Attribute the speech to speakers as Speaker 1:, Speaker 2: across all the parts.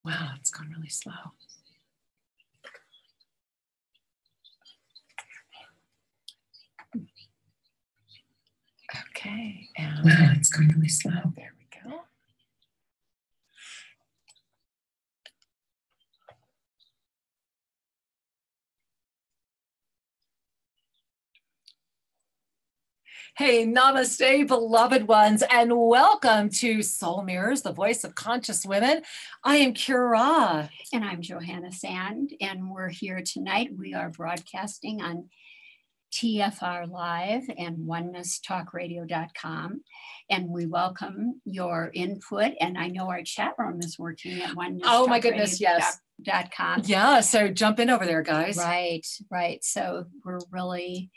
Speaker 1: Wow, it's gone really slow. Okay. And wow, it's going really slow. There we go. Hey, namaste, beloved ones, and welcome to Soul Mirrors, the voice of conscious women. I am Kira.
Speaker 2: And I'm Johana Sand, and we're here tonight. We are broadcasting on TFR Live and OnenessTalkRadio.com. And we welcome your input. And I know our chat room is working at OnenessTalkRadio.com.
Speaker 1: Oh my goodness, yes. Yeah, so jump in over there, guys.
Speaker 2: Right. So we're really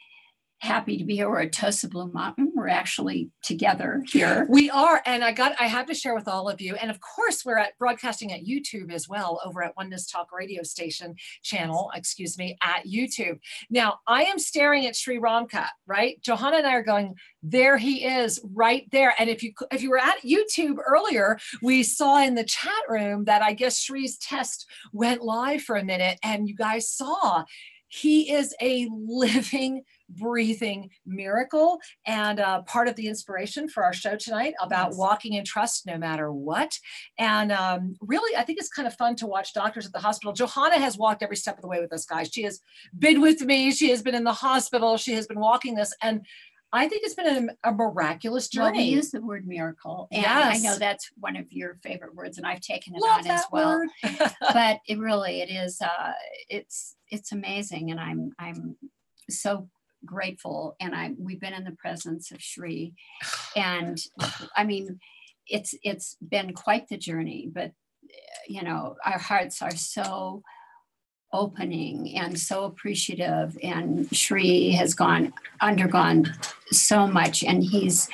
Speaker 2: happy to be here. We're at Tosa Blue Mountain. We're actually together here.
Speaker 1: We are, and I have to share with all of you. And of course, we're broadcasting at YouTube as well, over at Oneness Talk Radio station channel, excuse me, at YouTube. Now, I am staring at Sri Ramka, right? Johana and I are going, there he is, right there. And if you were at YouTube earlier, we saw in the chat room that I guess Sri's test went live for a minute, and you guys saw he is a living, breathing miracle, and part of the inspiration for our show tonight about walking in trust no matter what. And really, I think it's kind of fun to watch doctors at the hospital. Johana has walked every step of the way with us, guys. She has been with me. She has been in the hospital. She has been walking this. And I think it's been a miraculous journey.
Speaker 2: Well, we use the word miracle. And yes. I know that's one of your favorite words, and I've taken it on as well. But it is, it's amazing. And I'm so grateful. And we've been in the presence of Sri. And I mean, it's been quite the journey, but you know, our hearts are so opening and so appreciative, and Sri has undergone so much, and he's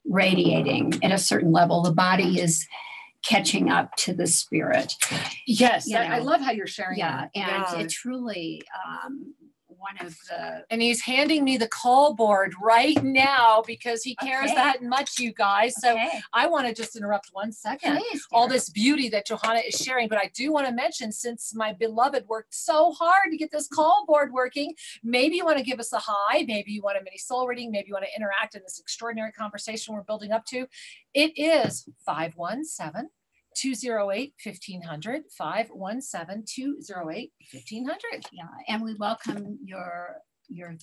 Speaker 2: radiating at a certain level. The body is catching up to the spirit.
Speaker 1: Yes, I love how you're sharing that.
Speaker 2: And it truly one of the...
Speaker 1: And he's handing me the call board right now because he cares that much, you guys. So I want to just interrupt 1 second.
Speaker 2: Please,
Speaker 1: all this beauty that Johana is sharing, but I do want to mention, since my beloved worked so hard to get this call board working, maybe you want to give us a hi, maybe you want a mini soul reading, maybe you want to interact in this extraordinary conversation we're building up to. It is 517-208-1500, 517-208-1500.
Speaker 2: Yeah, and we welcome your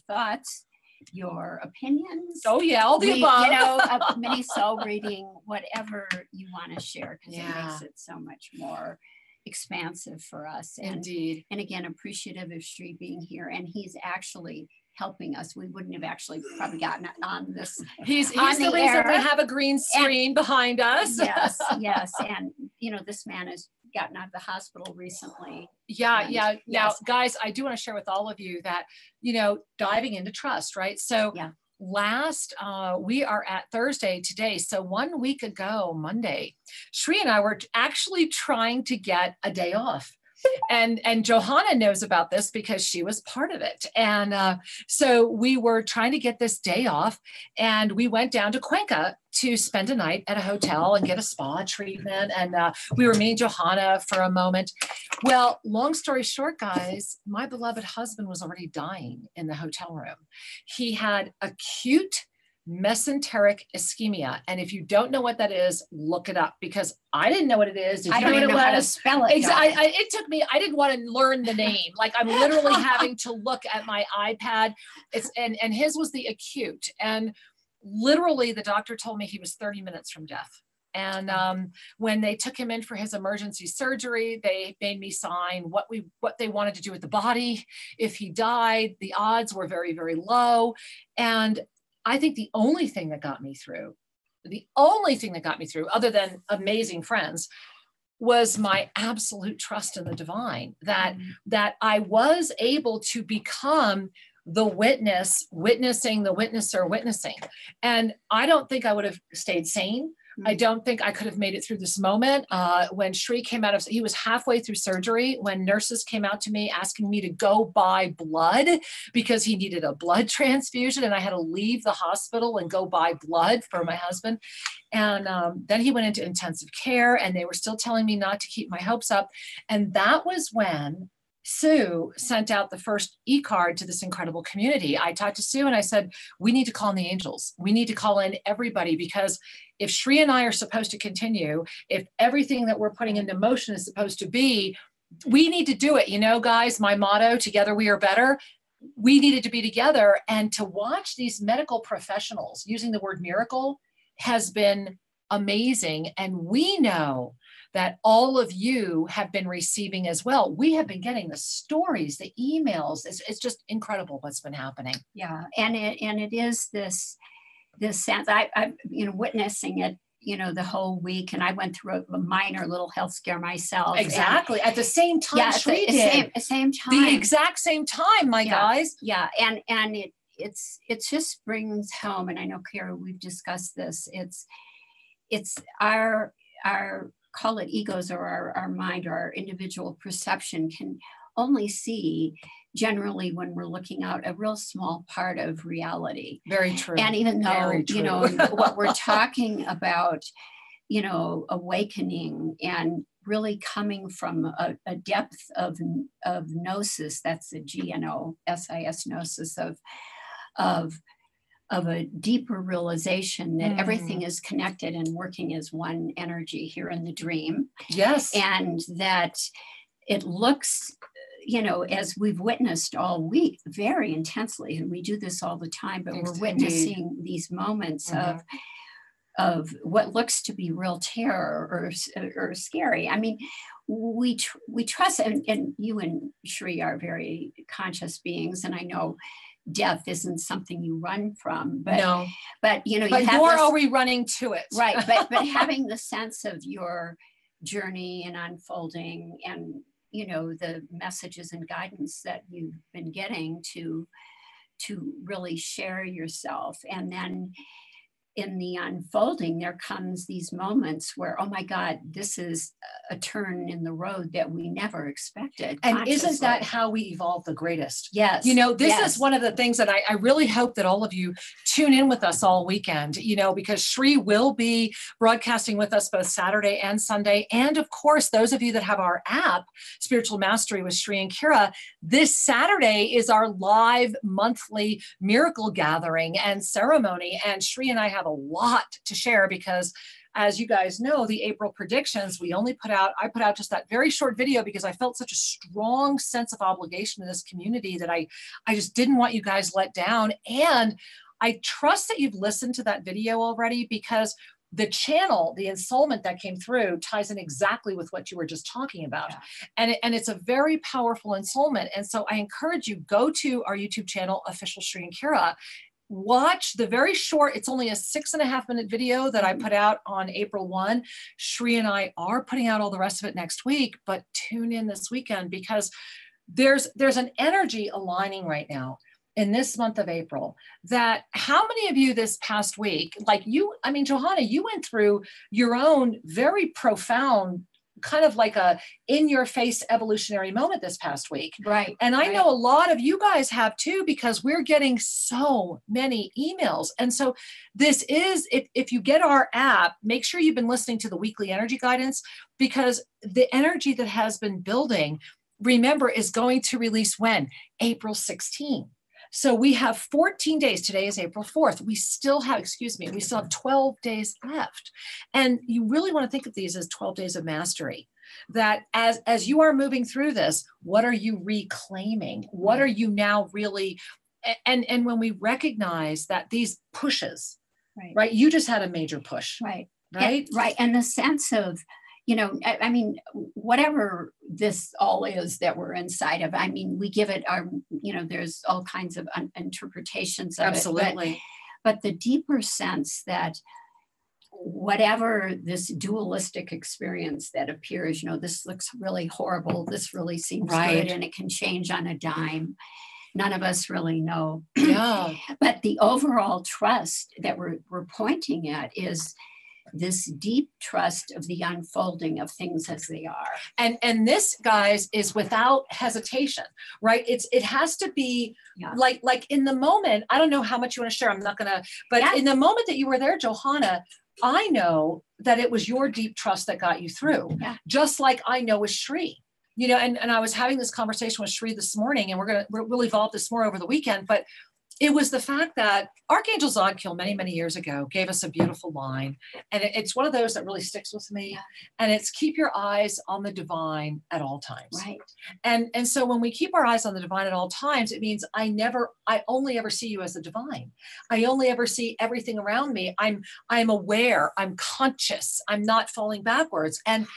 Speaker 2: thoughts, your opinions.
Speaker 1: Oh yeah, all the above.
Speaker 2: You know, a mini soul reading, whatever you want to share, because it makes it so much more expansive for us. And,
Speaker 1: indeed.
Speaker 2: And again, appreciative of Sri being here, and he's actually helping us. We wouldn't have actually probably gotten on this.
Speaker 1: He's the reason we have a green screen behind us.
Speaker 2: Yes. And you know, this man has gotten out of the hospital recently.
Speaker 1: Yeah. Now, guys, I do want to share with all of you that, you know, diving into trust, right? So we are at Thursday today. So 1 week ago, Monday, Sri and I were actually trying to get a day off. And Johana knows about this because she was part of it. And so we were trying to get this day off, and we went down to Cuenca to spend a night at a hotel and get a spa treatment. And we were meeting Johana for a moment. Well, long story short, guys, my beloved husband was already dying in the hotel room. He had acute mesenteric ischemia. And if you don't know what that is, look it up, because I didn't know what it is.
Speaker 2: I don't even know how to spell it.
Speaker 1: It took me, I didn't want to learn the name. Like, I'm literally having to look at my iPad. And his was the acute. And literally the doctor told me he was 30 minutes from death. And when they took him in for his emergency surgery, they made me sign what they wanted to do with the body. If he died, the odds were very, very low. And I think the only thing that got me through, other than amazing friends, was my absolute trust in the divine, that I was able to become the witnessing the witnesser witnessing. And I don't think I would have stayed sane. I don't think I could have made it through this moment. When Shri came out of, he was halfway through surgery when nurses came out to me asking me to go buy blood because he needed a blood transfusion, and I had to leave the hospital and go buy blood for my husband. And then he went into intensive care, and they were still telling me not to keep my hopes up. And that was when Sue sent out the first e-card to this incredible community. I talked to Sue and I said, we need to call in the angels. We need to call in everybody, because if Shri and I are supposed to continue, if everything that we're putting into motion is supposed to be, we need to do it. You know, guys, my motto, together we are better. We needed to be together, and to watch these medical professionals using the word miracle has been amazing. And we know that all of you have been receiving as well. We have been getting the stories, the emails. It's just incredible what's been happening.
Speaker 2: Yeah, and it is this sense. I've witnessing it, the whole week, and I went through a minor little health scare myself.
Speaker 1: Exactly, at the same time.
Speaker 2: Yeah,
Speaker 1: Shri did.
Speaker 2: Same time.
Speaker 1: The exact same time, my guys.
Speaker 2: Yeah, and it just brings home, and I know, Kira, we've discussed this. It's our call it egos, or our mind, or our individual perception can only see generally when we're looking out a real small part of reality.
Speaker 1: Very true.
Speaker 2: And even though, what we're talking about, awakening and really coming from a depth of gnosis, that's the GNOSIS, gnosis of a deeper realization that everything is connected and working as one energy here in the dream.
Speaker 1: Yes.
Speaker 2: And that it looks, as we've witnessed all week, very intensely, and we do this all the time, but we're witnessing these moments of what looks to be real terror or scary. I mean, we trust, and you and Shri are very conscious beings, and I know death isn't something you run from, but
Speaker 1: no.
Speaker 2: But
Speaker 1: nor are we running to it,
Speaker 2: right? But having the sense of your journey and unfolding, and the messages and guidance that you've been getting to really share yourself, and then in the unfolding, there comes these moments where, oh my God, this is a turn in the road that we never expected.
Speaker 1: And isn't that how we evolve the greatest?
Speaker 2: Yes.
Speaker 1: This is one of the things that I really hope that all of you tune in with us all weekend, because Shri will be broadcasting with us both Saturday and Sunday. And of course, those of you that have our app, Spiritual Mastery with Shri and Kira, this Saturday is our live monthly miracle gathering and ceremony. And Shri and I have a lot to share, because as you guys know, the April predictions, I put out just that very short video because I felt such a strong sense of obligation to this community that I just didn't want you guys let down. And I trust that you've listened to that video already, because the channel, the ensoulment that came through ties in exactly with what you were just talking about. Yeah. And it's a very powerful ensoulment. And so I encourage you, go to our YouTube channel, Official Shri and Kira, watch the very short, it's only a 6.5 minute video that I put out on April 1. Shri and I are putting out all the rest of it next week, but tune in this weekend, because there's an energy aligning right now in this month of April that how many of you this past week, Johana, you went through your own very profound kind of like a in-your-face evolutionary moment this past week.
Speaker 2: Right.
Speaker 1: And I know a lot of you guys have too, because we're getting so many emails. And so this is, if you get our app, make sure you've been listening to the weekly energy guidance, because the energy that has been building, remember, is going to release when? April 16. So we have 14 days. Today is April 4th. We still have 12 days left. And you really want to think of these as 12 days of mastery. That as you are moving through this, what are you reclaiming? What are you now really, and when we recognize that these pushes, right? You just had a major push.
Speaker 2: Right.
Speaker 1: Right.
Speaker 2: Right. And the sense of, I mean, whatever this all is that we're inside of, I mean, we give it our, there's all kinds of interpretations of
Speaker 1: Absolutely.
Speaker 2: it. But the deeper sense that whatever this dualistic experience that appears, this looks really horrible, this really seems good, and it can change on a dime. None of us really know.
Speaker 1: Yeah.
Speaker 2: But the overall trust that we're pointing at is this deep trust of the unfolding of things as they are.
Speaker 1: And this, guys, is without hesitation, right? It has to be like in the moment. I don't know how much you want to share. I'm not gonna, but in the moment that you were there, Johana, I know that it was your deep trust that got you through, just like I know with Shri. You know, and I was having this conversation with Shri this morning, and we'll evolve this more over the weekend, but it was the fact that Archangel Zodkiel many years ago gave us a beautiful line, and it's one of those that really sticks with me, and it's keep your eyes on the divine at all times.
Speaker 2: Right.
Speaker 1: And so when we keep our eyes on the divine at all times, it means I only ever see you as the divine. I only ever see everything around me. I'm aware, I'm conscious, I'm not falling backwards. And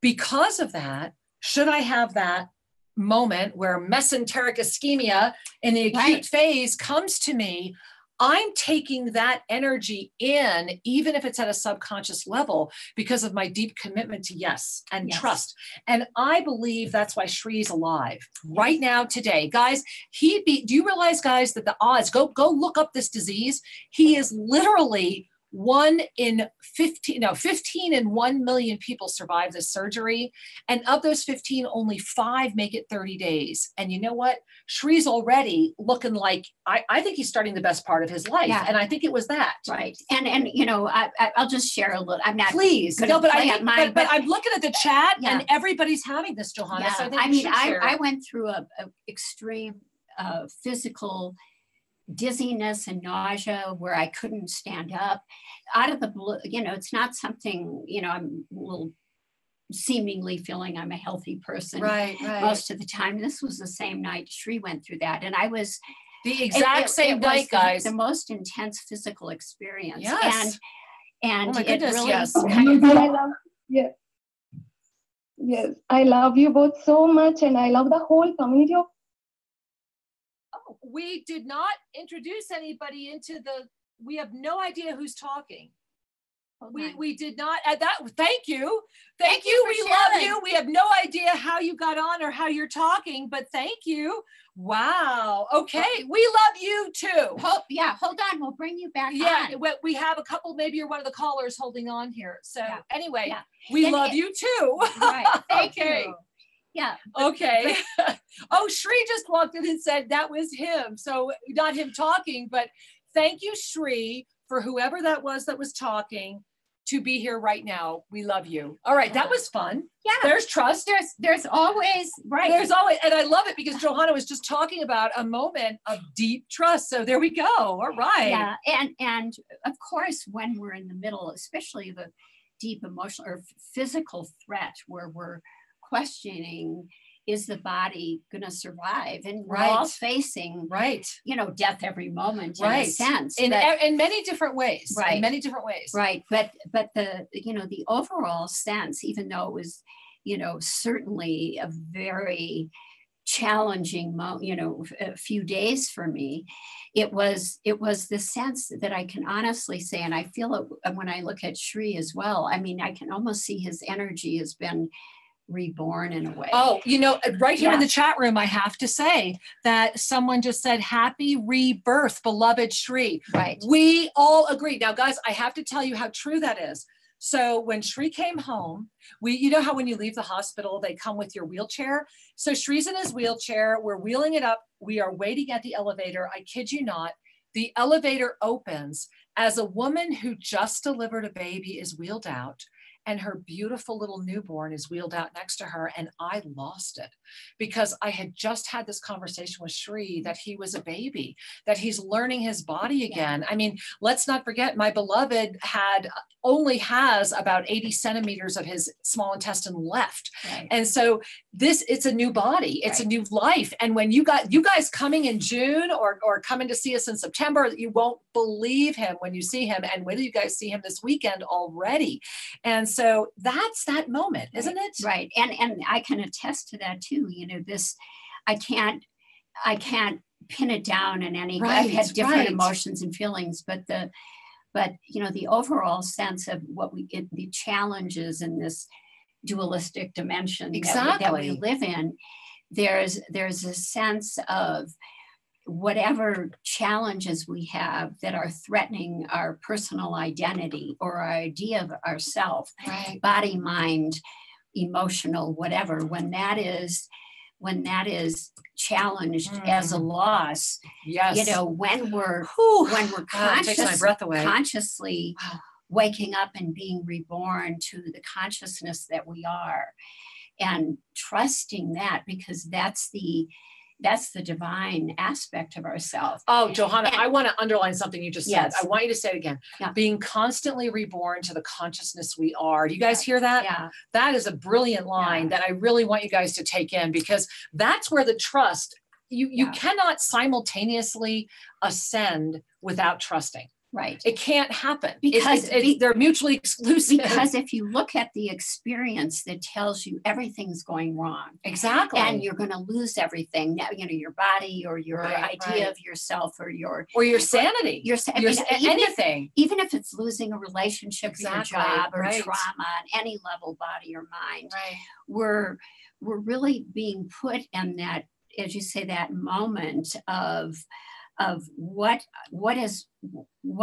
Speaker 1: because of that, should I have that moment where mesenteric ischemia in the acute phase comes to me, I'm taking that energy in, even if it's at a subconscious level, because of my deep commitment to and trust. And I believe that's why Shri's alive right now, today. Guys, do you realize, guys, that the odds, go look up this disease. He is literally 15 in 1 million people survive this surgery. And of those 15, only 5 make it 30 days. And you know what? Shri's already looking like, I think he's starting the best part of his life. Yeah. And I think it was that.
Speaker 2: Right. And you know, I'll just share a little, I'm not.
Speaker 1: Please. No, but I'm looking at the chat and everybody's having this, Johana.
Speaker 2: Yeah. So I went through a extreme physical dizziness and nausea where I couldn't stand up out of the blue. You know, it's not something, you know, I'm a little seemingly feeling I'm a healthy person most of the time. This was the same night Shri went through that. And I was
Speaker 1: the exact same night, guys.
Speaker 2: The most intense physical experience.
Speaker 1: Yes.
Speaker 2: And
Speaker 1: oh my goodness,
Speaker 2: really
Speaker 1: yes.
Speaker 3: Yes, I love you both so much, and I love the whole community of.
Speaker 1: We did not introduce anybody we have no idea who's talking. We did not add that. Thank you. Thank you. We love you. We have no idea how you got on or how you're talking, but thank you. Wow. Okay. We love you too.
Speaker 2: Hold on. We'll bring you back on.
Speaker 1: We have a couple, maybe you're one of the callers holding on here. So anyway, we love you too.
Speaker 2: Right. Thank you. Yeah.
Speaker 1: Okay. Oh, Shri just walked in and said that was him. So not him talking, but thank you, Shri, for whoever that was talking to be here right now. We love you. All right. That was fun.
Speaker 2: Yeah.
Speaker 1: There's trust.
Speaker 2: There's always,
Speaker 1: There's always, and I love it because Johana was just talking about a moment of deep trust. So there we go. All right.
Speaker 2: Yeah. And of course, when we're in the middle, especially the deep emotional or physical threat where we're questioning, is the body going to survive? And we're all facing, you know, death every moment in a sense.
Speaker 1: In many different ways. Right. In many different ways.
Speaker 2: Right. But the, you know, the overall sense, even though it was, you know, certainly a very challenging, a few days for me, it was the sense that I can honestly say, and I feel it when I look at Shri as well. I mean, I can almost see his energy has been reborn in a way.
Speaker 1: Oh, you know, right here in the chat room, I have to say that someone just said, happy rebirth, beloved Shri.
Speaker 2: Right.
Speaker 1: We all agree. Now, guys, I have to tell you how true that is. So when Shri came home, you know how when you leave the hospital, they come with your wheelchair. So Shri's in his wheelchair. We're wheeling it up. We are waiting at the elevator. I kid you not. The elevator opens as a woman who just delivered a baby is wheeled out, and her beautiful little newborn is wheeled out next to her. And I lost it because I had just had this conversation with Shri that he was a baby, that he's learning his body again. Yeah. I mean, let's not forget, my beloved only has about 80 centimeters of his small intestine left. Right. And so it's a new body, it's a new life. And when you guys coming in June or coming to see us in September, you won't believe him when you see him. And whether you guys see him this weekend already. And so that's that moment, isn't it?
Speaker 2: Right. And I can attest to that too. You know, I can't pin it down in any, I've had different emotions and feelings, but you know, the overall sense of the challenges in this dualistic dimension that we live in, there's a sense of whatever challenges we have that are threatening our personal identity or our idea of ourself,
Speaker 1: right.
Speaker 2: body, mind, emotional, whatever, when that is challenged as a loss,
Speaker 1: yes.
Speaker 2: you know, when we're
Speaker 1: takes my breath away.
Speaker 2: consciously waking up and being reborn to the consciousness that we are, and trusting that, because that's the divine aspect of ourselves.
Speaker 1: Oh, Johana, I want to underline something you just said.
Speaker 2: Yes.
Speaker 1: I want you to say it again.
Speaker 2: Yeah.
Speaker 1: Being constantly reborn to the consciousness we are. Do you guys hear that?
Speaker 2: Yeah.
Speaker 1: That is a brilliant line that I really want you guys to take in, because that's where the trust, you cannot simultaneously ascend without trusting.
Speaker 2: Right.
Speaker 1: It can't happen
Speaker 2: because
Speaker 1: they're mutually exclusive.
Speaker 2: Because if you look at the experience that tells you everything's going wrong,
Speaker 1: exactly,
Speaker 2: and you're going to lose everything, you know, your body or your idea of yourself or your sanity, anything, even if it's losing a relationship, or your job, or trauma on any level, body or mind, we're really being put in that, as you say, that moment of what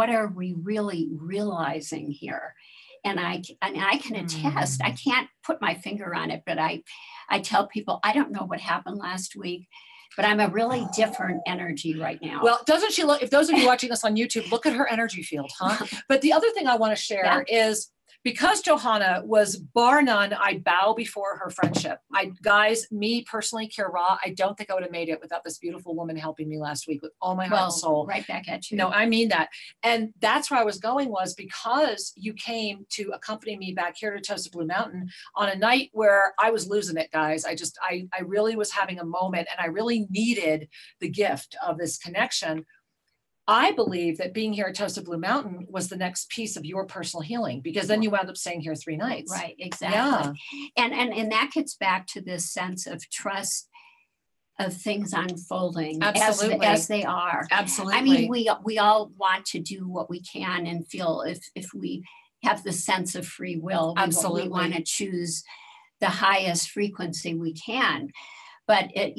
Speaker 2: are we really realizing here? And I can attest, I can't put my finger on it, but I tell people, I don't know what happened last week, but I'm a really different energy right now.
Speaker 1: Well, doesn't she look, if those of you watching us on YouTube, look at her energy field, huh? But the other thing I want to share is, because Johana was, bar none, I bow before her friendship. Guys, me personally, Kira, I don't think I would have made it without this beautiful woman helping me last week with all my heart and soul.
Speaker 2: Right back at you.
Speaker 1: No, I mean that. And that's where I was going, was because you came to accompany me back here to Toasted Blue Mountain on a night where I was losing it, guys. I really was having a moment, and I really needed the gift of this connection. I believe that being here at Toasted Blue Mountain was the next piece of your personal healing, because then you wound up staying here 3 nights.
Speaker 2: Right, exactly. Yeah. And that gets back to this sense of trust of things unfolding as they are.
Speaker 1: Absolutely.
Speaker 2: I mean, we all want to do what we can and feel, if we have the sense of free will, we want to choose the highest frequency we can. But at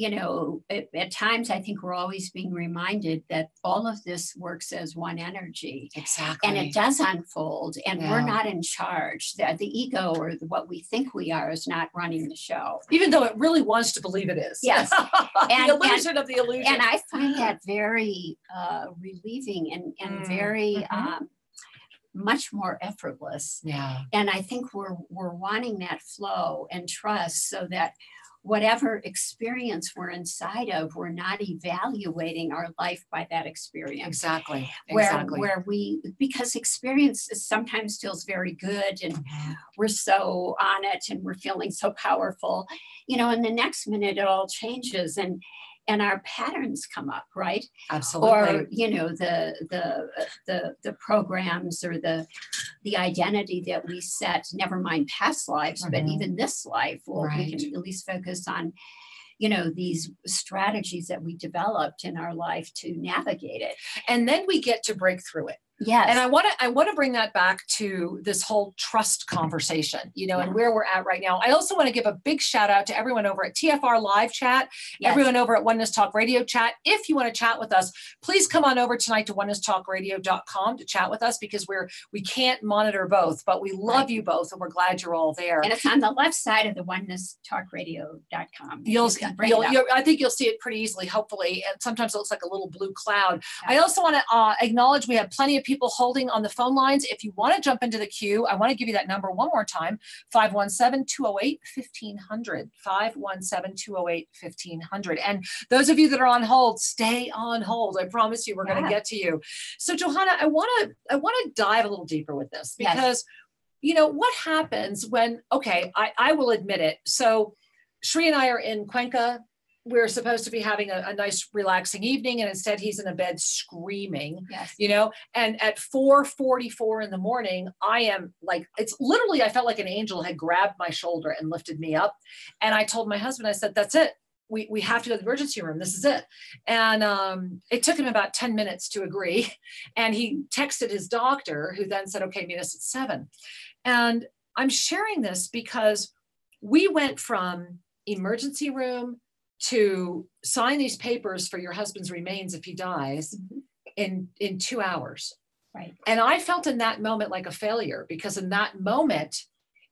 Speaker 2: times, I think we're always being reminded that all of this works as one energy.
Speaker 1: Exactly.
Speaker 2: And it does unfold, and we're not in charge. The ego, or what we think we are, is not running the show.
Speaker 1: Even though it really wants to believe it is.
Speaker 2: Yes.
Speaker 1: The illusion of the illusion.
Speaker 2: And I find that very relieving and very much more effortless.
Speaker 1: Yeah.
Speaker 2: And I think we're wanting that flow and trust, so that whatever experience we're inside of, we're not evaluating our life by that experience.
Speaker 1: Exactly.
Speaker 2: Because experience sometimes feels very good, and we're so on it, and we're feeling so powerful, and the next minute it all changes, and our patterns come up, right?
Speaker 1: Absolutely.
Speaker 2: Or the programs, or the identity that we set, never mind past lives, but even this life, we can at least focus on, these strategies that we developed in our life to navigate it.
Speaker 1: And then we get to break through it.
Speaker 2: Yes.
Speaker 1: And I want to bring that back to this whole trust conversation, and where we're at right now. I also want to give a big shout out to everyone over at TFR Live Chat, everyone over at Oneness Talk Radio Chat. If you want to chat with us, please come on over tonight to onenesstalkradio.com to chat with us, because we can't monitor both, but we love you both, and we're glad you're all there.
Speaker 2: And it's on the left side of the onenesstalkradio.com.
Speaker 1: I think you'll see it pretty easily, hopefully. And sometimes it looks like a little blue cloud. I also want to acknowledge we have plenty of people holding on the phone lines. If you want to jump into the queue, I want to give you that number one more time, 517-208-1500, 517-208-1500. And those of you that are on hold, stay on hold. I promise you, we're going to get to you. So Johana, I want to dive a little deeper with this, because, what happens when, I will admit it. So Sri and I are in Cuenca. We're supposed to be having a nice relaxing evening, and instead he's in a bed screaming, and at 4:44 in the morning, I am like, it's literally, I felt like an angel had grabbed my shoulder and lifted me up. And I told my husband, I said, that's it. We have to go to the emergency room. This is it. And it took him about 10 minutes to agree. And he texted his doctor, who then said, okay, meet us at 7. And I'm sharing this because we went from emergency room to sign these papers for your husband's remains if he dies in 2 hours.
Speaker 2: Right.
Speaker 1: And I felt in that moment like a failure, because in that moment,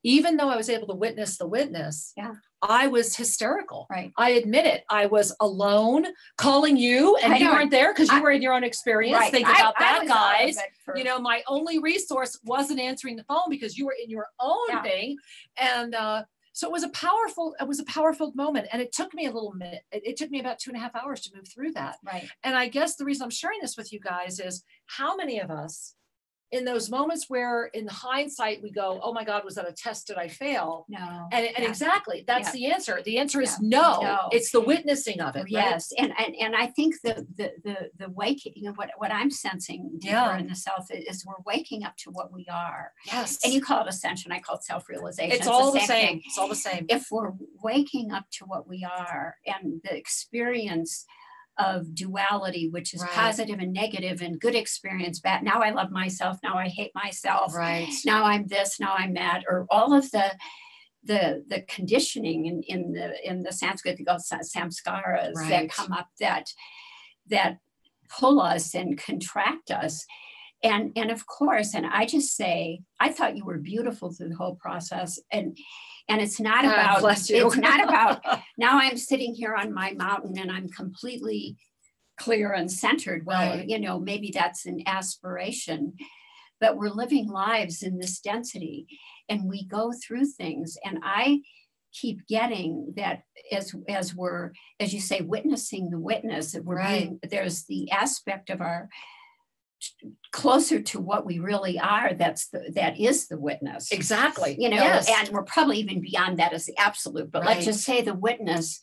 Speaker 1: even though I was able to witness the witness, I was hysterical.
Speaker 2: Right.
Speaker 1: I admit it. I was alone calling you, and you weren't there because you were in your own experience.
Speaker 2: Right.
Speaker 1: Think about that, guys.
Speaker 2: You
Speaker 1: know, my only resource wasn't answering the phone because you were in your own thing. And so it was a powerful moment. And it took me a little minute. It took me about 2.5 hours to move through that.
Speaker 2: Right.
Speaker 1: And I guess the reason I'm sharing this with you guys is how many of us in those moments where in hindsight we go, oh my God, was that a test? Did I fail?
Speaker 2: No.
Speaker 1: And exactly, that's the answer. The answer is no. It's the witnessing of it.
Speaker 2: Yes. Right? And I think the waking, you know, what I'm sensing deeper in the self is we're waking up to what we are.
Speaker 1: Yes.
Speaker 2: And you call it ascension. I call it self-realization.
Speaker 1: It's all the same. It's all the same.
Speaker 2: If we're waking up to what we are and the experience of duality, which is positive and negative and good experience, bad. Now I love myself. Now I hate myself.
Speaker 1: Right.
Speaker 2: Now I'm this. Now I'm that. Or all of the conditioning in the Sanskrit, they call samskaras that come up that pull us and contract us. And of course, and I just say, I thought you were beautiful through the whole process. And it's not about, it's not about, now I'm sitting here on my mountain and I'm completely clear and centered. Well, you know, maybe that's an aspiration, but we're living lives in this density and we go through things. And I keep getting that as we're, as you say, witnessing the witness, that we're being, there's the aspect of our closer to what we really are, that is the witness.
Speaker 1: Exactly.
Speaker 2: You know, and we're probably even beyond that as the absolute, but let's just say the witness,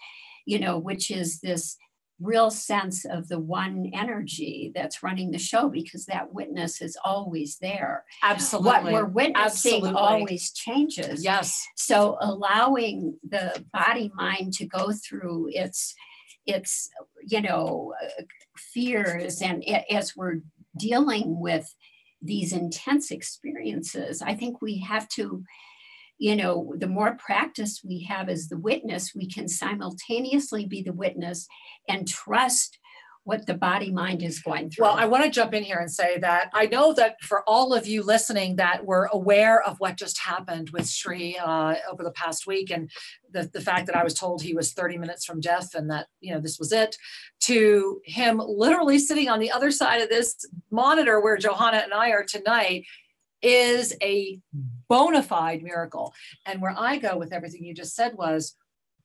Speaker 2: you know, which is this real sense of the one energy that's running the show, because that witness is always there.
Speaker 1: Absolutely.
Speaker 2: What we're witnessing always changes.
Speaker 1: Yes.
Speaker 2: So allowing the body mind to go through its you know, fears, and as we're dealing with these intense experiences, I think we have to, you know, the more practice we have as the witness, we can simultaneously be the witness and trust what the body mind is going through.
Speaker 1: Well, I want to jump in here and say that I know that for all of you listening that were aware of what just happened with Sri over the past week, and the fact that I was told he was 30 minutes from death and that, you know, this was it, to him literally sitting on the other side of this monitor where Johana and I are tonight, is a bona fide miracle. And where I go with everything you just said was,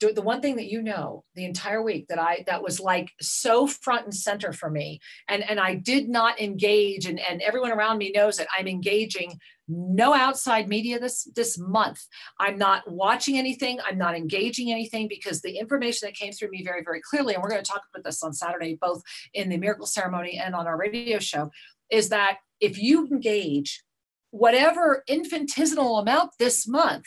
Speaker 1: the one thing that, you know, the entire week that was like so front and center for me, and I did not engage, and everyone around me knows that I'm engaging no outside media this month. I'm not watching anything. I'm not engaging anything, because the information that came through me very, very clearly, and we're going to talk about this on Saturday, both in the miracle ceremony and on our radio show, is that if you engage whatever infinitesimal amount this month,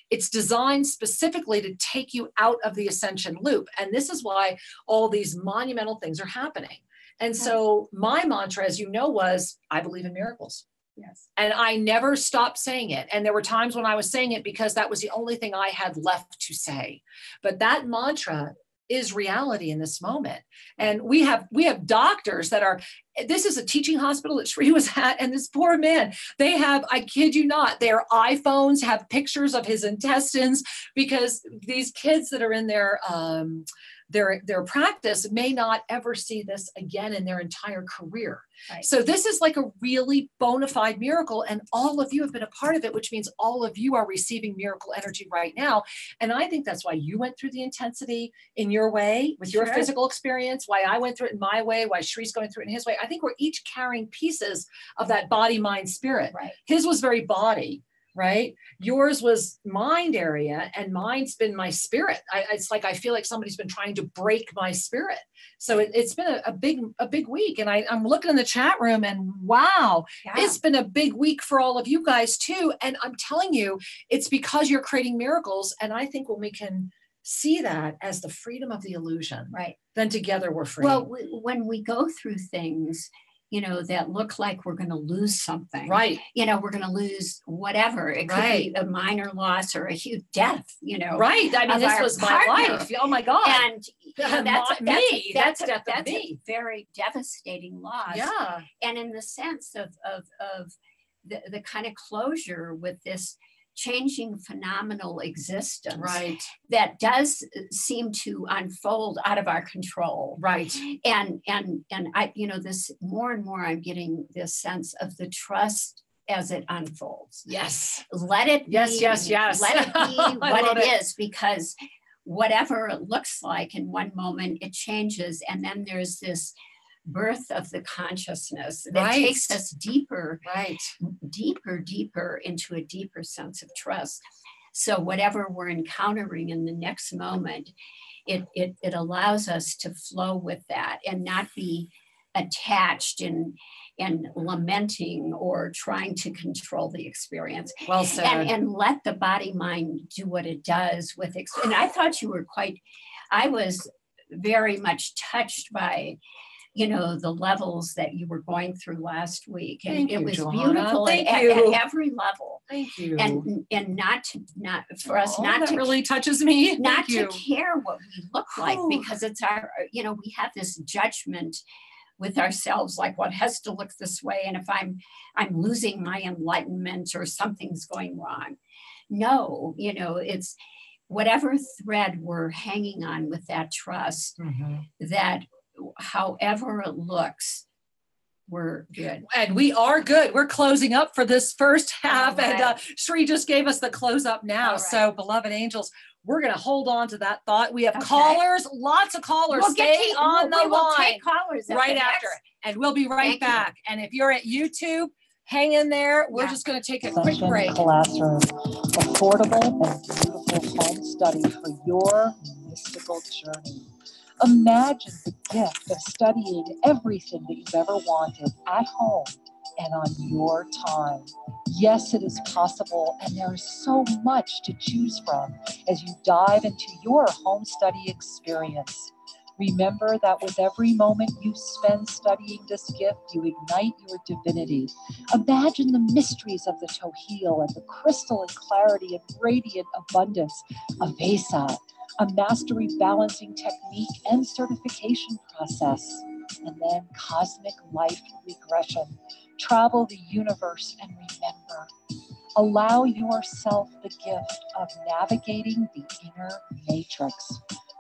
Speaker 1: it's designed specifically to take you out of the ascension loop. And this is why all these monumental things are happening. And so my mantra, as you know, was, I believe in miracles.
Speaker 2: Yes.
Speaker 1: And I never stopped saying it. And there were times when I was saying it because that was the only thing I had left to say. But that mantra is reality in this moment. And we have doctors that are, this is a teaching hospital that Sri was at, and this poor man, they have, I kid you not, their iPhones have pictures of his intestines, because these kids that are in their practice may not ever see this again in their entire career. Right. So this is like a really bona fide miracle, and all of you have been a part of it, which means all of you are receiving miracle energy right now. And I think that's why you went through the intensity in your way with your physical experience, why I went through it in my way, why Shri's going through it in his way. I think we're each carrying pieces of that body, mind, spirit. Right. His was very body. Right? Yours was mind area, and mine's been my spirit. It's like, I feel like somebody's been trying to break my spirit. So it's been a big week. And I'm looking in the chat room, and wow, it's been a big week for all of you guys too. And I'm telling you, it's because you're creating miracles. And I think when we can see that as the freedom of the illusion, right, then together we're free.
Speaker 2: Well, when we go through things, you know, that look like we're going to lose something.
Speaker 1: Right.
Speaker 2: You know, we're going to lose whatever. It could be a minor loss or a huge death, you know.
Speaker 1: Right. I mean, this was my life. Oh my God.
Speaker 2: And you know, that's
Speaker 1: a
Speaker 2: very devastating loss.
Speaker 1: Yeah.
Speaker 2: And in the sense of the kind of closure with this changing phenomenal existence,
Speaker 1: right,
Speaker 2: that does seem to unfold out of our control,
Speaker 1: right,
Speaker 2: and I, you know, this more and more I'm getting this sense of the trust as it unfolds.
Speaker 1: Yes,
Speaker 2: let it be,
Speaker 1: yes,
Speaker 2: let it be what it is, because whatever it looks like in one moment, it changes, and then there's this birth of the consciousness that takes us deeper, deeper into a deeper sense of trust. So whatever we're encountering in the next moment, it allows us to flow with that and not be attached and lamenting or trying to control the experience.
Speaker 1: Well said.
Speaker 2: And let the body mind do what it does with it. And I thought you were I was very much touched by, you know, the levels that you were going through last week. And it was
Speaker 1: Johana.
Speaker 2: beautiful at every level.
Speaker 1: Thank you.
Speaker 2: And not for us not
Speaker 1: that
Speaker 2: to
Speaker 1: really touches me.
Speaker 2: Not to care what we look like, because it's our, you know, we have this judgment with ourselves, like what has to look this way. And if I'm losing my enlightenment or something's going wrong. No, you know, it's whatever thread we're hanging on with that trust, that however it looks, we're good.
Speaker 1: And we are good. We're closing up for this first half. Right. And Sri just gave us the close up now. Right. So beloved angels, we're going to hold on to that thought. We have callers, lots of callers. Stay on the line.
Speaker 2: We'll take callers
Speaker 1: right after. And we'll be right back. And if you're at YouTube, hang in there. We're just going to take a quick break.
Speaker 4: Classroom, affordable and beautiful home study for your mystical journey. Imagine the gift of studying everything that you've ever wanted at home and on your time. Yes, it is possible, and there is so much to choose from as you dive into your home study experience. Remember that with every moment you spend studying this gift, you ignite your divinity. Imagine the mysteries of the Tohil and the crystalline clarity and radiant abundance of Vesa, a mastery balancing technique and certification process, and then cosmic life regression. Travel the universe and remember. Allow yourself the gift of navigating the inner matrix.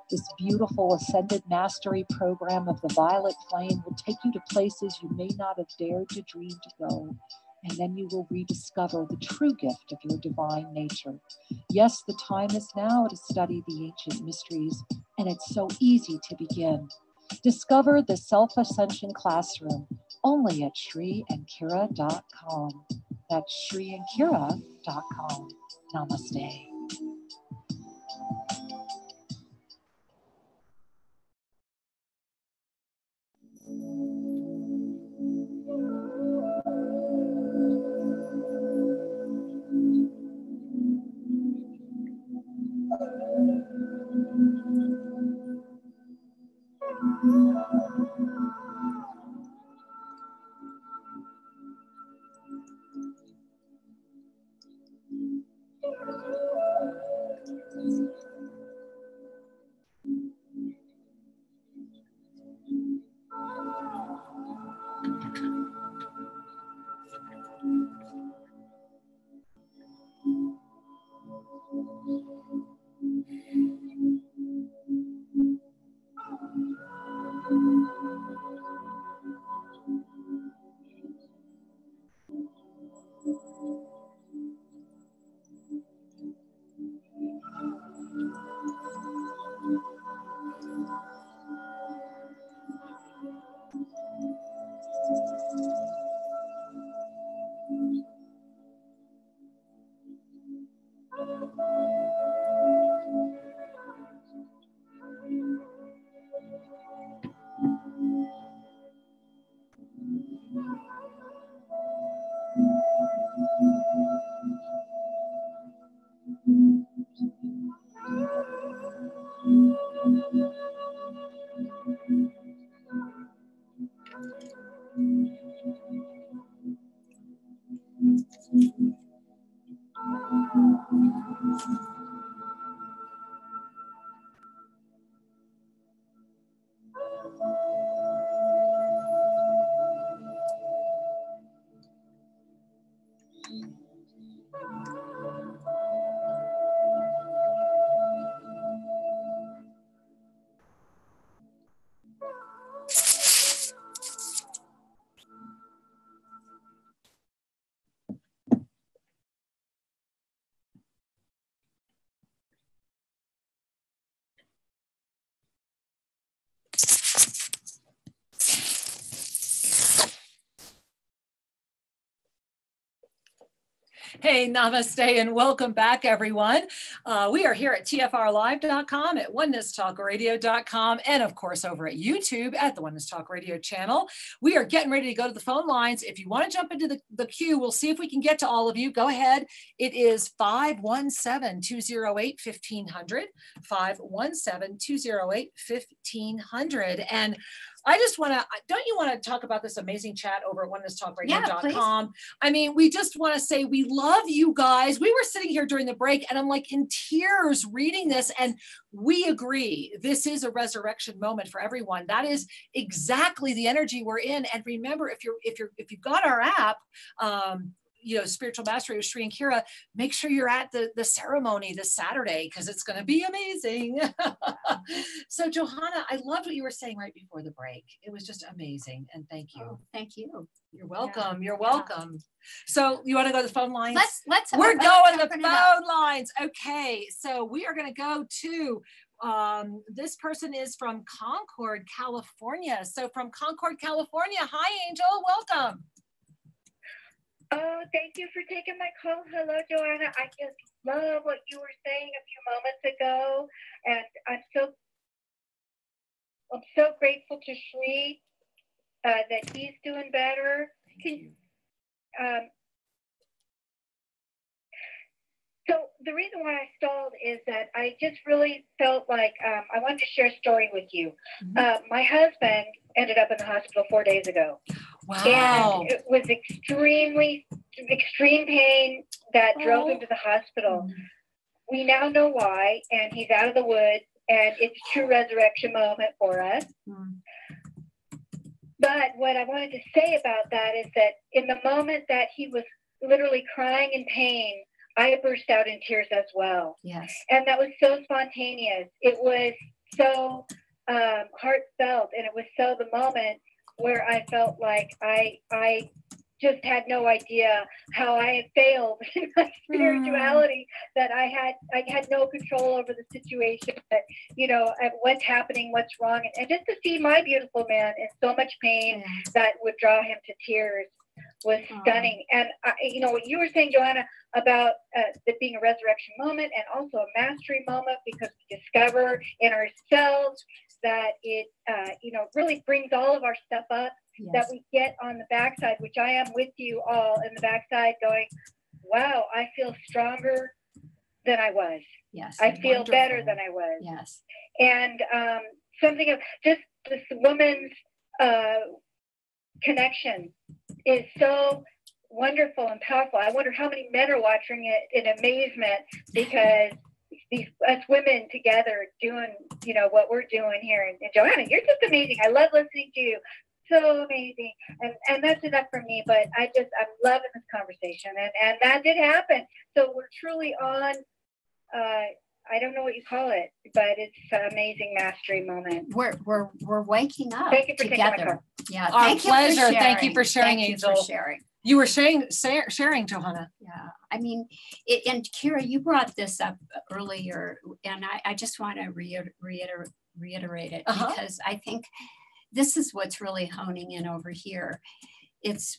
Speaker 4: This beautiful ascended mastery program of the violet flame will take you to places you may not have dared to dream to go. And then you will rediscover the true gift of your divine nature. Yes, the time is now to study the ancient mysteries, and it's so easy to begin. Discover the Self-Ascension Classroom only at SriandKira.com. That's SriandKira.com. Namaste.
Speaker 1: Hey, namaste and welcome back, everyone. We are here at tfrlive.com, at onenesstalkradio.com, and of course over at YouTube at the Oneness Talk Radio channel. We are getting ready to go to the phone lines. If you want to jump into the queue, we'll see if we can get to all of you. Go ahead. It is 517-208-1500, 517-208-1500. And I just want to, don't you want to talk about this amazing chat over at onenesstalkradio.com? Yeah, I mean, we just want to say we love you guys. We were sitting here during the break and I'm like in tears reading this, and we agree. This is a resurrection moment for everyone. That is exactly the energy we're in. And remember, if you've got our app, Spiritual Mastery with Sri and Kira, make sure you're at the ceremony this Saturday, because it's going to be amazing. So Johana, I loved what you were saying right before the break. It was just amazing. And thank you.
Speaker 2: Oh, thank you.
Speaker 1: You're welcome. Yeah. You're welcome. So you want to go to the phone lines?
Speaker 2: We're
Speaker 1: going to the phone lines. Okay. So we are going to go to this person is from Concord, California. So from Concord, California. Hi, Angel. Welcome.
Speaker 5: Oh, thank you for taking my call. Hello, Johana. I just love what you were saying a few moments ago, and I'm so grateful to Sri that he's doing better. So the reason why I stalled is that I just really felt like I wanted to share a story with you. Mm-hmm. My husband ended up in the hospital 4 days ago.
Speaker 1: Wow.
Speaker 5: And it was extreme pain that drove him to the hospital. Mm-hmm. We now know why, and he's out of the woods, and it's a true resurrection moment for us. Mm-hmm. But what I wanted to say about that is that in the moment that he was literally crying in pain, I burst out in tears as well.
Speaker 2: Yes.
Speaker 5: And that was so spontaneous. It was so heartfelt, and it was so the moment where I felt like I just had no idea how I had failed in my spirituality, that I had no control over the situation, that, what's happening, what's wrong. And just to see my beautiful man in so much pain that would draw him to tears was stunning. And, what you were saying, Johana, about it being a resurrection moment and also a mastery moment, because we discover in ourselves that it, really brings all of our stuff up. Yes. That we get on the backside, which I am with you all in the backside going, wow, I feel stronger than I was.
Speaker 2: Yes.
Speaker 5: I feel better than I was.
Speaker 2: Yes.
Speaker 5: And something of just this woman's connection is so wonderful and powerful. I wonder how many men are watching it in amazement, because us women together doing, what we're doing here. And Johana, you're just amazing. I love listening to you. So amazing. And that's enough for me, but I'm loving this conversation, and that did happen. So we're truly on, I don't know what you call it, but it's an amazing mastery moment.
Speaker 2: We're waking up
Speaker 5: Thank you for
Speaker 2: together.
Speaker 1: Yeah. Our pleasure. Thank you for sharing, Angel.
Speaker 2: Thank you for sharing.
Speaker 1: You were sharing, Johana.
Speaker 2: Yeah. I mean, and Kira, you brought this up earlier, and I just want to reiterate it, because I think this is what's really honing in over here.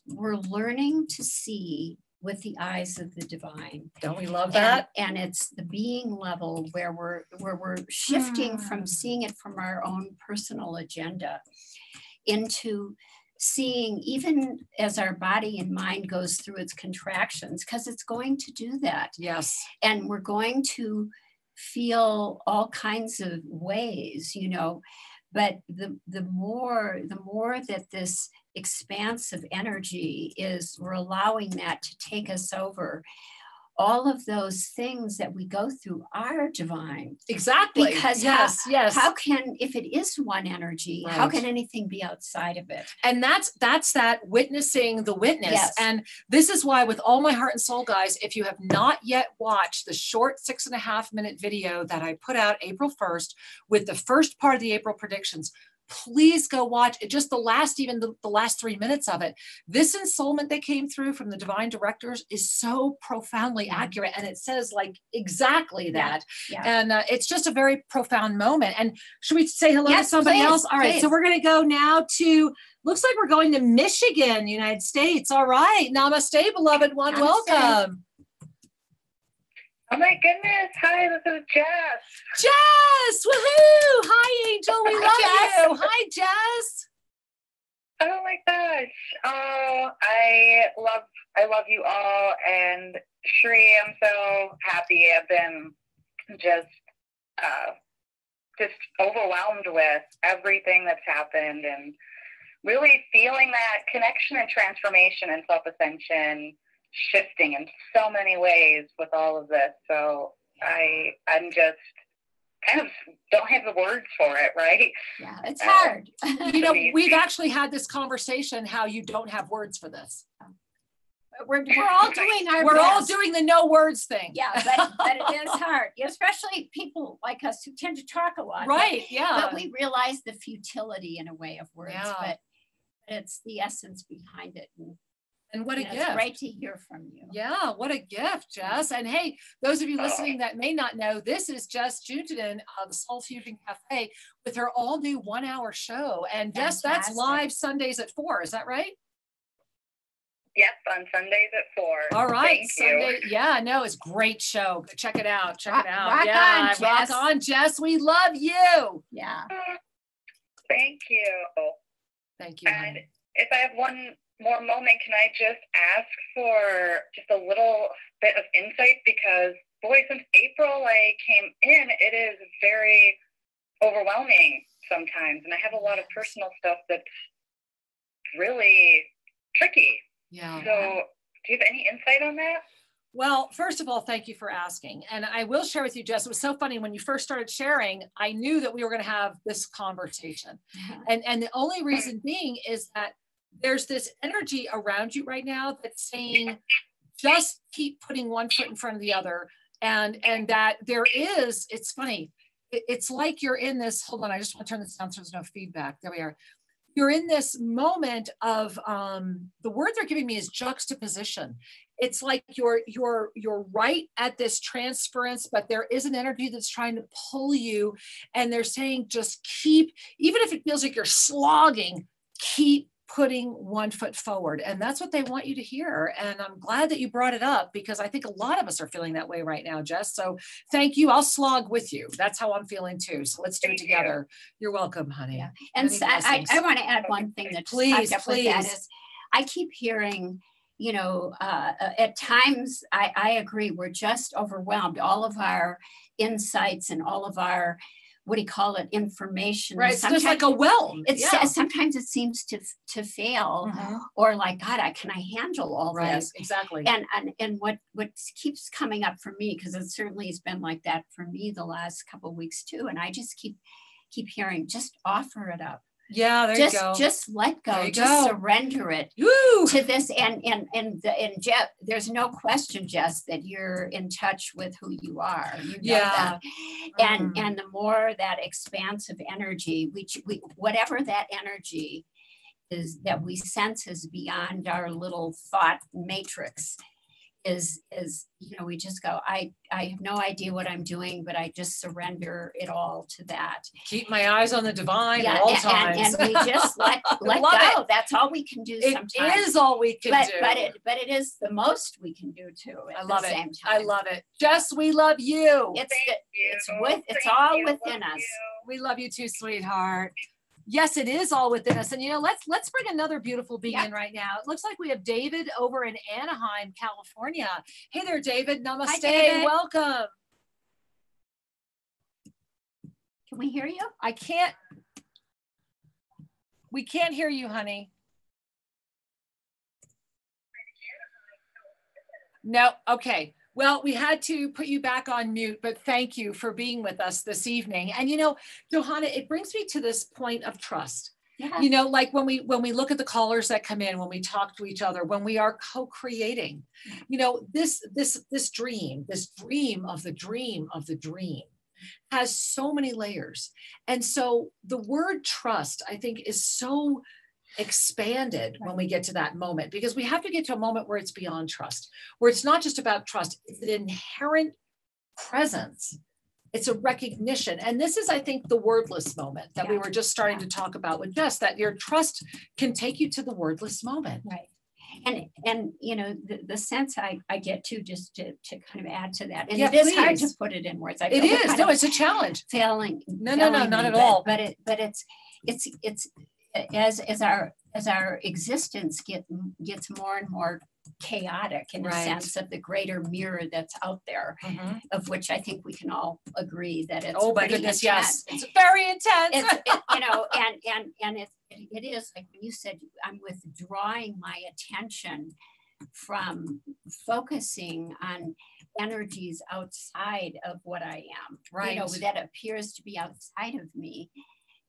Speaker 2: We're learning to see with the eyes of the divine.
Speaker 1: Don't we love that?
Speaker 2: And it's the being level where we're shifting from seeing it from our own personal agenda into seeing, even as our body and mind goes through its contractions, because it's going to do that.
Speaker 1: Yes.
Speaker 2: And we're going to feel all kinds of ways, but the more that this expansive energy we're allowing that to take us over, all of those things that we go through are divine.
Speaker 1: Exactly.
Speaker 2: Because
Speaker 1: yes,
Speaker 2: how can, if it is one energy,
Speaker 1: right,
Speaker 2: how can anything be outside of it?
Speaker 1: And that's that witnessing the witness.
Speaker 2: Yes.
Speaker 1: And this is why, with all my heart and soul, guys, if you have not yet watched the short 6.5-minute video that I put out April 1st with the first part of the April predictions, please go watch it. Just the last 3 minutes of it. This ensoulment that came through from the divine directors is so profoundly accurate. And it says like exactly that.
Speaker 2: Yeah.
Speaker 1: And it's just a very profound moment. And should we say hello to somebody else? All right.
Speaker 2: Please.
Speaker 1: So we're going to go now to, looks like we're going to Michigan, United States. All right. Namaste, beloved one.
Speaker 2: Namaste.
Speaker 1: Welcome.
Speaker 5: Oh my goodness. Hi, this is Jess.
Speaker 1: Jess, woohoo. Hi, Angel. We love you. Hi, Jess.
Speaker 5: Oh my gosh. Oh, I love you all. And Shri, I'm so happy. I've been just overwhelmed with everything that's happened and really feeling that connection and transformation and self-ascension shifting in so many ways with all of this. So I'm just kind of don't have the words for it, right?
Speaker 2: Yeah, it's hard.
Speaker 1: You know, we've actually had this conversation how you don't have words for this.
Speaker 2: We're all doing our
Speaker 1: We're
Speaker 2: best.
Speaker 1: all doing the no words thing.
Speaker 2: Yeah, but it is hard, especially people like us who tend to talk a lot.
Speaker 1: Right,
Speaker 2: But we realize the futility in a way of words, but it's the essence behind it.
Speaker 1: And what a gift.
Speaker 2: It's great to hear from you.
Speaker 1: Yeah, what a gift, Jess. And hey, those of you listening that may not know, this is Jess Juntanen of Soul Fusion Cafe with her all new 1-hour show. And Jess, that's live Sundays at 4. Is that right?
Speaker 5: Yes, on Sundays at 4.
Speaker 1: All right.
Speaker 5: Thank
Speaker 1: Sunday.
Speaker 5: you.
Speaker 1: Yeah, no, it's a great show. Check it out. Check it out.
Speaker 2: Rock
Speaker 1: yeah,
Speaker 2: on, Jess.
Speaker 1: Rock on, Jess. We love you.
Speaker 2: Yeah.
Speaker 5: Thank you.
Speaker 1: Thank you.
Speaker 5: And
Speaker 1: honey.
Speaker 5: if I have one more moment, can I just ask for just a little bit of insight? Because, boy, since April I came in, it is very overwhelming sometimes. And I have a lot of personal stuff that's really tricky.
Speaker 1: Yeah.
Speaker 5: So do you have any insight on that?
Speaker 1: Well, first of all, thank you for asking. And I will share with you, Jess, it was so funny when you first started sharing, I knew that we were going to have this conversation. And the only reason being is that there's this energy around you right now that's saying, just keep putting one foot in front of the other. And that there is, it's funny. It's like you're in this, hold on, I just want to turn this down so there's no feedback. There we are. You're in this moment of, the word they're giving me is juxtaposition. It's like you're right at this transference, but there is an energy that's trying to pull you. And they're saying, just keep, even if it feels like you're slogging, keep putting one foot forward. And that's what they want you to hear. And I'm glad that you brought it up because I think a lot of us are feeling that way right now, Jess. So thank you. I'll slog with you. That's how I'm feeling too. So let's do it together. You're welcome, honey.
Speaker 2: Yeah. And so I want to add one thing that
Speaker 1: please.
Speaker 2: With that is I keep hearing, you know, at times I agree, we're just overwhelmed. All of our insights and all of our, what do you call it, information.
Speaker 1: Right, it's just like a whelm.
Speaker 2: Sometimes it seems to fail, or like, God, can I handle all this?
Speaker 1: Exactly.
Speaker 2: And what keeps coming up for me, because it certainly has been like that for me the last couple of weeks too, and I just keep hearing, just offer it up.
Speaker 1: Yeah, there you go.
Speaker 2: Just let go. Just surrender it to this. And Jeff, there's no question, Jess, that you're in touch with who you are. You know that. And the more that expansive energy, we whatever that energy is that we sense is beyond our little thought matrix, is you know, we just go, I have no idea what I'm doing, but I just surrender it all to that.
Speaker 1: Keep my eyes on the divine at all times.
Speaker 2: And we just let go. That's all we can do sometimes.
Speaker 1: It is all we can do.
Speaker 2: But it is the most we can do too at the same time.
Speaker 1: I love it. Jess, we love you.
Speaker 2: It's all within us.
Speaker 1: We love you too, sweetheart. Yes, it is all within us. And, you know, let's bring another beautiful being in right now. It looks like we have David over in Anaheim, California. Hey there, David. Namaste.
Speaker 2: Hi, David.
Speaker 1: Welcome.
Speaker 2: Can we hear you?
Speaker 1: We can't hear you, honey. No. Okay. Well, we had to put you back on mute, but thank you for being with us this evening. And, Johana, it brings me to this point of trust. Yeah. Like when we look at the callers that come in, when we talk to each other, when we are co-creating, this dream of the dream has so many layers. And so the word trust, I think, is so expanded when we get to that moment, because we have to get to a moment where it's beyond trust, where it's not just about trust, it's an inherent presence. It's a recognition. And this is, I think, the wordless moment that we were just starting to talk about with Jess, that your trust can take you to the wordless moment.
Speaker 2: Right. And the sense I get to, just to kind of add to that, and it is hard to put it in words.
Speaker 1: It is. No, it's a challenge.
Speaker 2: No, not
Speaker 1: at all.
Speaker 2: But it's as our existence gets more and more chaotic, in a sense of the greater mirror that's out there, of which I think we can all agree that it's
Speaker 1: my goodness, yes, it's very intense.
Speaker 2: It is like when you said, I'm withdrawing my attention from focusing on energies outside of what I am,
Speaker 1: right?
Speaker 2: That appears to be outside of me,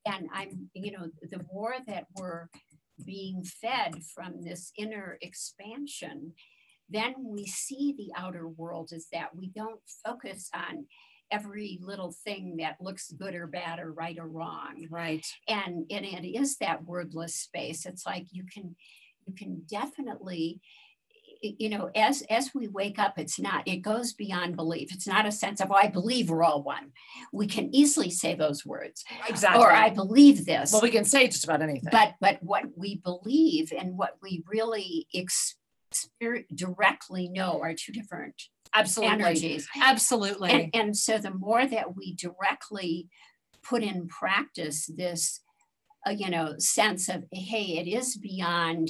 Speaker 2: and I'm, the more that we're being fed from this inner expansion, then we see the outer world as that. We don't focus on every little thing that looks good or bad or right or wrong.
Speaker 1: Right.
Speaker 2: And it is that wordless space. It's like you can definitely, as we wake up, it goes beyond belief. It's not a sense of, I believe we're all one. We can easily say those words.
Speaker 1: Exactly.
Speaker 2: Or I believe this.
Speaker 1: Well, we can say just about anything.
Speaker 2: But what we believe and what we really directly know are two different energies.
Speaker 1: Absolutely.
Speaker 2: And so the more that we directly put in practice this, sense of, hey, it is beyond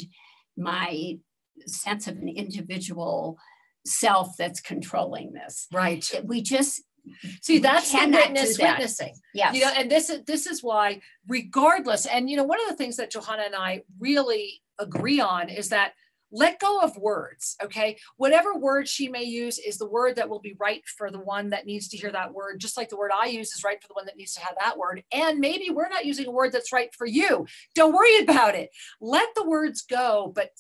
Speaker 2: my sense of an individual self that's controlling this.
Speaker 1: Right.
Speaker 2: We just
Speaker 1: see, that's the witnessing.
Speaker 2: Yes.
Speaker 1: And this is why, regardless, and one of the things that Johana and I really agree on is that let go of words, okay? Whatever word she may use is the word that will be right for the one that needs to hear that word, just like the word I use is right for the one that needs to have that word. And maybe we're not using a word that's right for you. Don't worry about it. Let the words go, but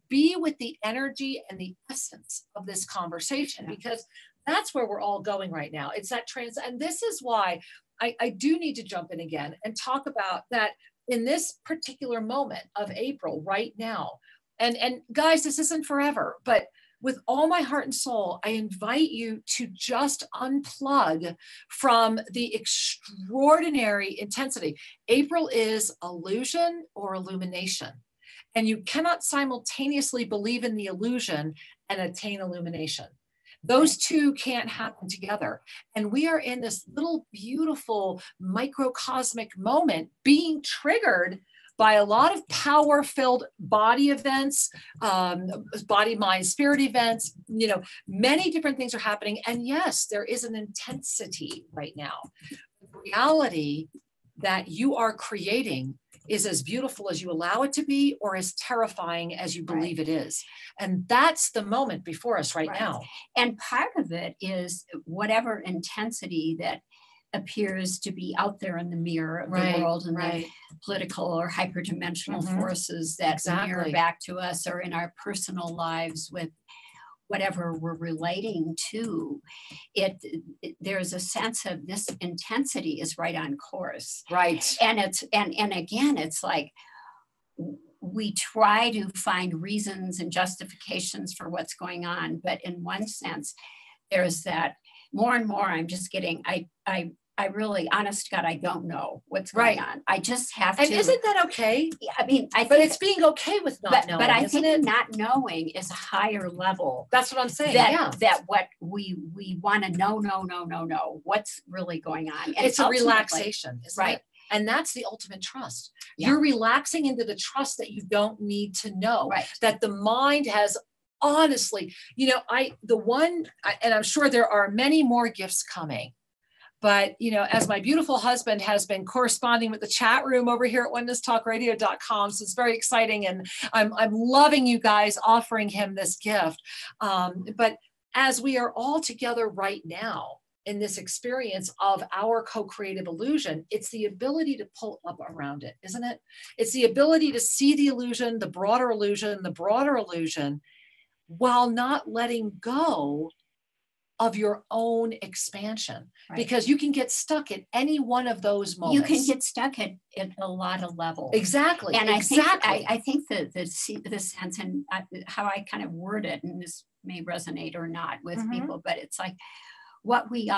Speaker 1: be with the energy and the essence of this conversation, because that's where we're all going right now. It's that and this is why I do need to jump in again and talk about that in this particular moment of April right now. And guys, this isn't forever, but with all my heart and soul, I invite you to just unplug from the extraordinary intensity. April is illusion or illumination. And you cannot simultaneously believe in the illusion and attain illumination. Those two can't happen together. And we are in this little beautiful microcosmic moment being triggered by a lot of power-filled body events, body, mind, spirit events, many different things are happening. And yes, there is an intensity right now. The reality that you are creating is as beautiful as you allow it to be, or as terrifying as you believe it is. And that's the moment before us right now.
Speaker 2: And part of it is whatever intensity that appears to be out there in the mirror of the world, and the political or hyperdimensional forces that mirror back to us, or in our personal lives with whatever we're relating to. There's a sense of this intensity is right on course.
Speaker 1: Right.
Speaker 2: And again, it's like we try to find reasons and justifications for what's going on, but in one sense, there's that more and more I'm just getting, I really, honest to God, I don't know what's going on. I just have to.
Speaker 1: And isn't that okay?
Speaker 2: I mean,
Speaker 1: but it's being okay with not knowing.
Speaker 2: But I think not knowing is a higher level.
Speaker 1: That's what I'm saying.
Speaker 2: That what we want to know, what's really going on. And
Speaker 1: it's a relaxation, isn't it? And that's the ultimate trust. Yeah. You're relaxing into the trust that you don't need to know, that the mind has. Honestly, and I'm sure there are many more gifts coming, but, as my beautiful husband has been corresponding with the chat room over here at onenesstalkradio.com. So it's very exciting. And I'm loving you guys offering him this gift. But as we are all together right now in this experience of our co-creative illusion, it's the ability to pull up around it, isn't it? It's the ability to see the illusion, the broader illusion, while not letting go of your own expansion, because you can get stuck at any one of those moments.
Speaker 2: You can get stuck at a lot of levels.
Speaker 1: Exactly.
Speaker 2: And
Speaker 1: exactly.
Speaker 2: I think that the sense and how I kind of word it, and this may resonate or not with people, but it's like what we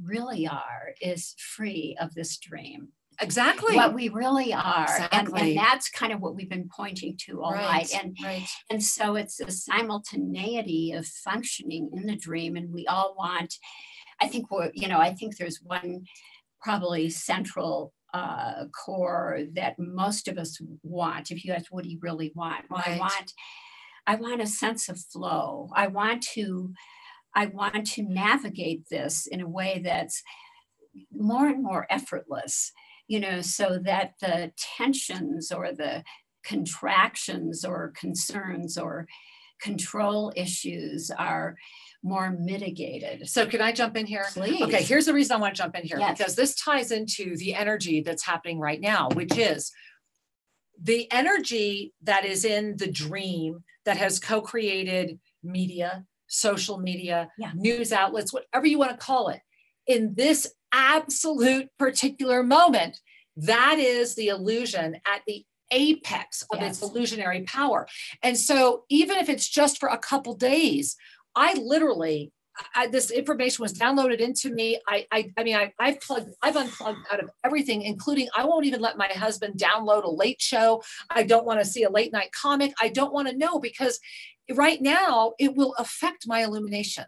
Speaker 2: really are is free of this dream.
Speaker 1: Exactly.
Speaker 2: What we really are.
Speaker 1: Exactly.
Speaker 2: And that's kind of what we've been pointing to all night. And so it's a simultaneity of functioning in the dream. And we all want, I think there's one probably central core that most of us want. If you ask, what do you really want? Well, I want a sense of flow. I want to navigate this in a way that's more and more effortless, so that the tensions or the contractions or concerns or control issues are more mitigated.
Speaker 1: So can I jump in here?
Speaker 2: Please.
Speaker 1: Okay, here's the reason I want to jump in here,
Speaker 2: yes.
Speaker 1: because this ties into the energy that's happening right now, which is the energy that is in the dream that has co-created media, social media, news outlets, whatever you want to call it. In this absolute particular moment, that is the illusion at the apex of its illusionary power. And so even if it's just for a couple days, this information was downloaded into me. I've unplugged out of everything, including I won't even let my husband download a late show. I don't want to see a late night comic. I don't want to know, because right now it will affect my illumination.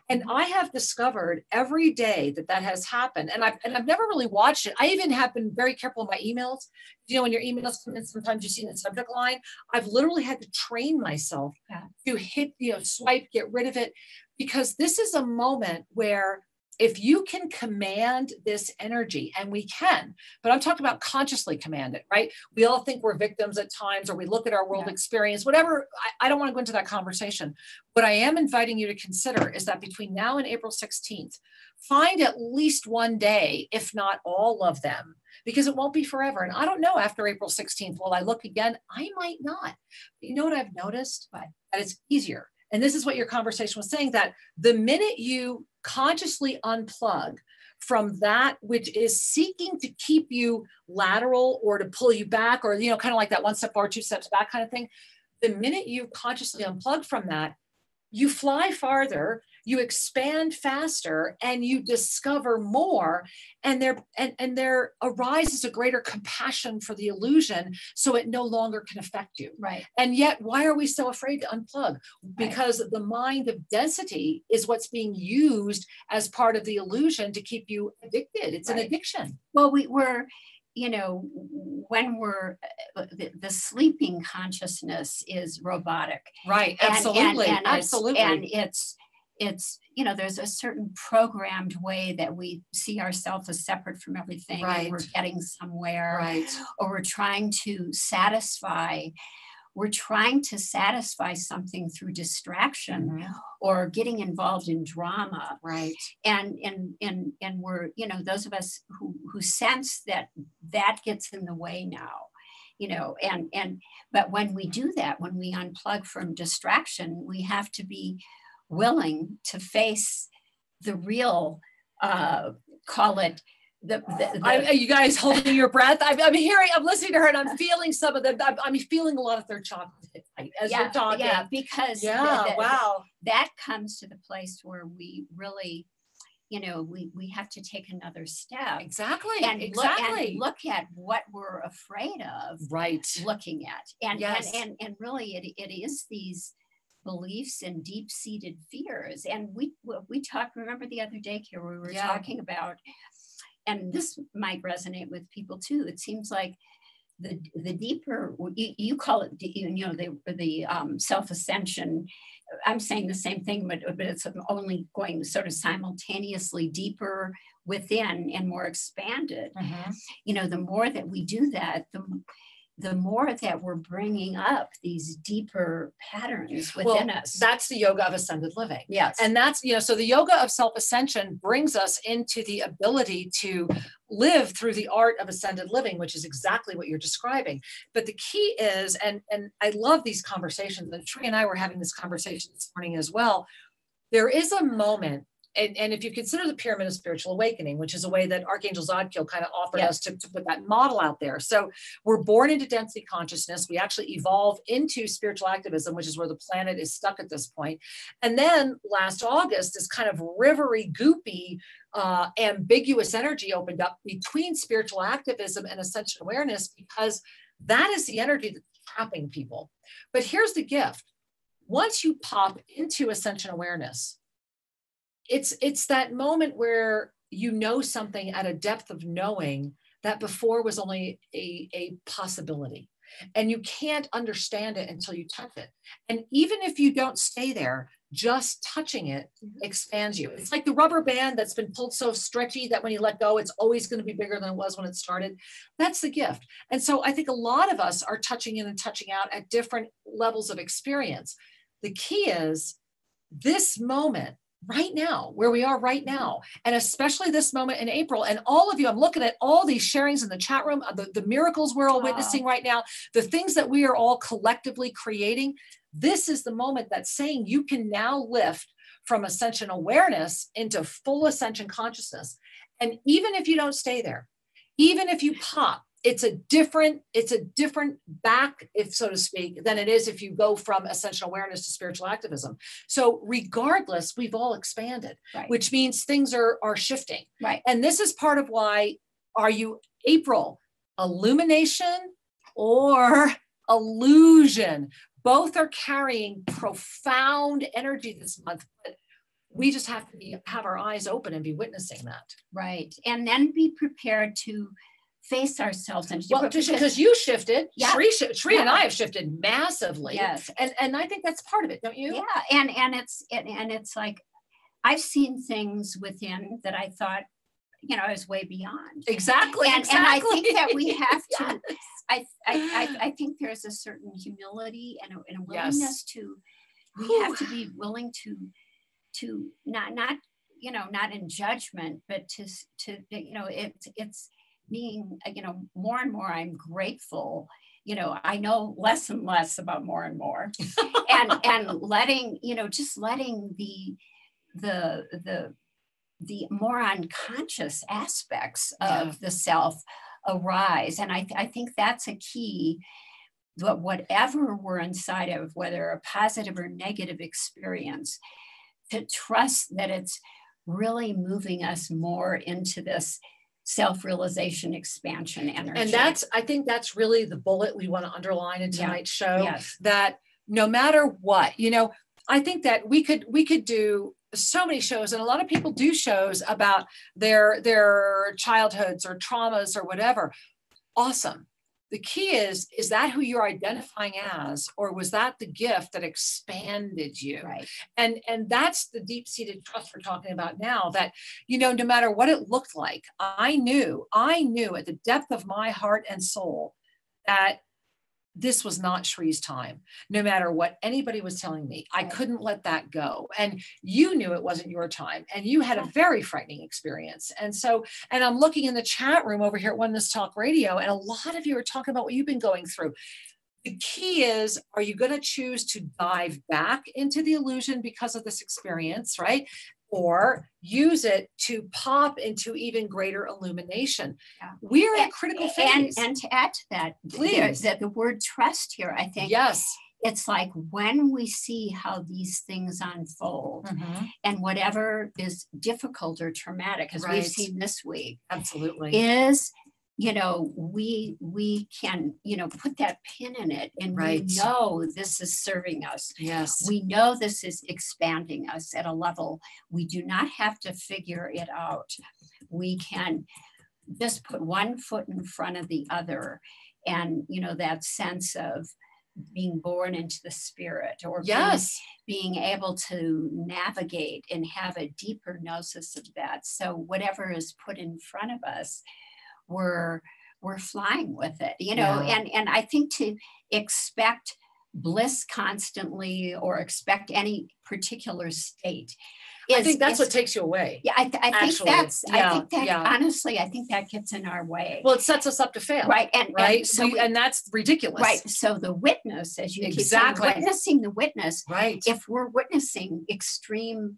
Speaker 1: And I have discovered every day that has happened. And I've never really watched it. I even have been very careful in my emails. When your emails come in, sometimes you see the subject line. I've literally had to train myself to hit, swipe, get rid of it, because this is a moment where if you can command this energy, and we can, but I'm talking about consciously command it, right? We all think we're victims at times, or we look at our world experience, whatever. I don't want to go into that conversation. What I am inviting you to consider is that between now and April 16th, find at least one day, if not all of them, because it won't be forever. And I don't know after April 16th, will I look again? I might not. But you know what I've noticed? That it's easier. And this is what your conversation was saying, that the minute you consciously unplug from that which is seeking to keep you lateral or to pull you back, or, kind of like that 1 step forward, 2 steps back kind of thing, the minute you consciously unplug from that, you fly farther, you expand faster, and you discover more, and there arises a greater compassion for the illusion, so it no longer can affect you.
Speaker 2: Right.
Speaker 1: And yet, why are we so afraid to unplug? Because the mind of density is what's being used as part of the illusion to keep you addicted. It's an addiction.
Speaker 2: Well, we're when we're the sleeping consciousness is robotic,
Speaker 1: right? Absolutely, absolutely,
Speaker 2: and it's there's a certain programmed way that we see ourselves as separate from everything, and we're getting somewhere, or we're trying to satisfy something through distraction or getting involved in drama.
Speaker 1: Right.
Speaker 2: And we're, those of us who sense that gets in the way now, but when we do that, when we unplug from distraction, we have to be willing to face the real, call it,
Speaker 1: you guys holding your breath? I'm listening to her, and I'm feeling some of them. I'm feeling a lot of their chocolate as you're talking.
Speaker 2: Yeah, because that comes to the place where we really, we have to take another step.
Speaker 1: Exactly.
Speaker 2: And look at what we're afraid of.
Speaker 1: Right.
Speaker 2: Looking at. And really it is these beliefs and deep-seated fears. And we talked, remember the other day, Kira, we were talking about, and this might resonate with people too. It seems like the deeper, you call it, the self-ascension. I'm saying the same thing, but it's only going sort of simultaneously deeper within and more expanded. The more that we do that, the more that we're bringing up these deeper patterns within us.
Speaker 1: That's the yoga of ascended living.
Speaker 2: Yes.
Speaker 1: And that's, so the yoga of self-ascension brings us into the ability to live through the art of ascended living, which is exactly what you're describing. But the key is, and I love these conversations, and Tree and I were having this conversation this morning as well. There is a moment, and if you consider the pyramid of spiritual awakening, which is a way that Archangel Zadkiel kind of offered us to put that model out there. So we're born into density consciousness. We actually evolve into spiritual activism, which is where the planet is stuck at this point. And then last August, this kind of rivery, goopy, ambiguous energy opened up between spiritual activism and ascension awareness, because that is the energy that's trapping people. But here's the gift. Once you pop into ascension awareness, it's that moment where you know something at a depth of knowing that before was only a possibility, and you can't understand it until you touch it. And even if you don't stay there, just touching it expands you. It's like the rubber band that's been pulled so stretchy that when you let go, it's always going to be bigger than it was when it started. That's the gift. And so I think a lot of us are touching in and touching out at different levels of experience. The key is this moment right now, where we are right now, and especially this moment in April. And all of you, I'm looking at all these sharings in the chat room, the miracles we're all witnessing right now, the things that we are all collectively creating. This is the moment that's saying you can now lift from ascension awareness into full ascension consciousness. And even if you don't stay there, even if you pop, it's a different back, if so to speak, than it is if you go from ascension awareness to spiritual activism. So regardless, we've all expanded, which means things are shifting. Right. And this is part of why, are you April, illumination or illusion? Both are carrying profound energy this month, but we just have to have our eyes open and be witnessing that.
Speaker 2: Right. And then be prepared to face ourselves. And
Speaker 1: because you shifted, Tree and I have shifted massively. Yes. And I think that's part of it, don't you?
Speaker 2: Yeah. And it's like, I've seen things within that I thought, I was way beyond.
Speaker 1: Exactly.
Speaker 2: And I think that we have to, I think there's a certain humility and a willingness to, we have to be willing to not in judgment, but to it's being, more and more, I'm grateful. I know less and less about more and more, and letting, just letting the more unconscious aspects of the self arise. And I think that's a key. But whatever we're inside of, whether a positive or negative experience, to trust that it's really moving us more into this self-realization, expansion energy.
Speaker 1: And I think that's really the bullet we want to underline in tonight's show, that no matter what, I think that we could do so many shows, and a lot of people do shows about their childhoods or traumas or whatever. Awesome. The key is that who you're identifying as, or was that the gift that expanded you? Right. And that's the deep-seated trust we're talking about now, that, no matter what it looked like, I knew at the depth of my heart and soul that this was not Shree's time. No matter what anybody was telling me, I couldn't let that go. And you knew it wasn't your time, and you had a very frightening experience. And I'm looking in the chat room over here at Oneness Talk Radio, and a lot of you are talking about what you've been going through. The key is, are you going to choose to dive back into the illusion because of this experience, right? Or use it to pop into even greater illumination. Yeah. We're in a critical phase.
Speaker 2: And to add to that,
Speaker 1: please,
Speaker 2: that the word trust here, I think, it's like when we see how these things unfold, and whatever is difficult or traumatic, as we've seen this week,
Speaker 1: absolutely,
Speaker 2: is, we can, put that pin in it, and we know this is serving us.
Speaker 1: Yes.
Speaker 2: We know this is expanding us at a level. We do not have to figure it out. We can just put one foot in front of the other, and, that sense of being born into the spirit, or being able to navigate and have a deeper gnosis of that. So whatever is put in front of us, we're we're flying with it, you know. And I think to expect bliss constantly or expect any particular state
Speaker 1: I think that's what takes you away.
Speaker 2: Yeah, I think that honestly, I think that gets in our way.
Speaker 1: Well, it sets us up to fail.
Speaker 2: Right.
Speaker 1: And that's ridiculous.
Speaker 2: Right. So the witness, as you keep saying, witnessing the witness.
Speaker 1: Right.
Speaker 2: If we're witnessing extreme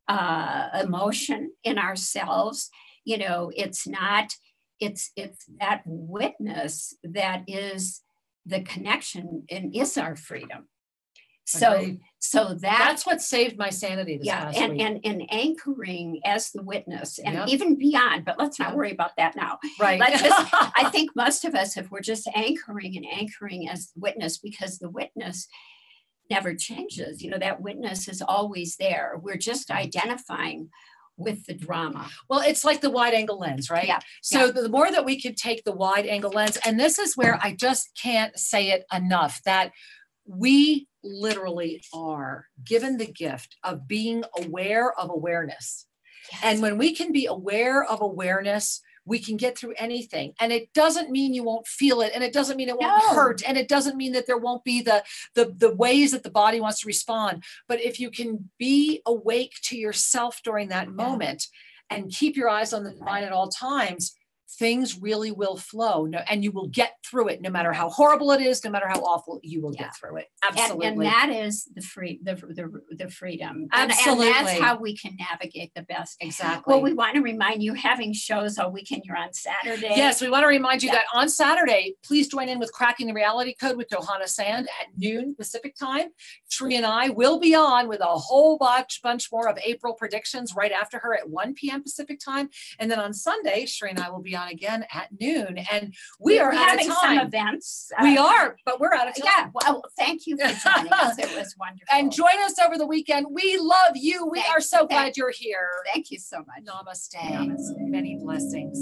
Speaker 2: emotion in ourselves, you know, it's that witness that is the connection and is our freedom. So that's
Speaker 1: what saved my sanity this past week.
Speaker 2: And anchoring as the witness and even beyond, but let's not worry about that now.
Speaker 1: Right.
Speaker 2: I think most of us, if we're just anchoring as the witness, because the witness never changes, you know, that witness is always there. We're just identifying with the drama.
Speaker 1: Well, it's like the wide angle lens, right?
Speaker 2: Yeah.
Speaker 1: So the more that we can take the wide angle lens, and this is where I just can't say it enough, that we literally are given the gift of being aware of awareness. Yes. And when we can be aware of awareness, we can get through anything. And it doesn't mean you won't feel it. And it doesn't mean it won't hurt. And it doesn't mean that there won't be the ways that the body wants to respond. But if you can be awake to yourself during that moment and keep your eyes on the divine at all times, things really will flow, and you will get through it, no matter how horrible it is, no matter how awful, you will get through it. Absolutely.
Speaker 2: And that is the freedom.
Speaker 1: Absolutely.
Speaker 2: And that's how we can navigate the best.
Speaker 1: Exactly.
Speaker 2: Well, we want to remind you, having shows all weekend. You're on Saturday.
Speaker 1: Yes, we want to remind you that on Saturday, please join in with Cracking the Reality Code with Johana Sand at noon Pacific time. Sri and I will be on with a whole bunch more of April predictions right after her at 1 p.m. Pacific time. And then on Sunday, Sri and I will be on again at noon, and we're
Speaker 2: having
Speaker 1: out of time.
Speaker 2: Some events.
Speaker 1: We are, but we're out of time.
Speaker 2: Yeah. Well, thank you for joining us. It was wonderful.
Speaker 1: And join us over the weekend. We love you. We are so glad you're here.
Speaker 2: Thank you so much.
Speaker 1: Namaste. Namaste. Many blessings.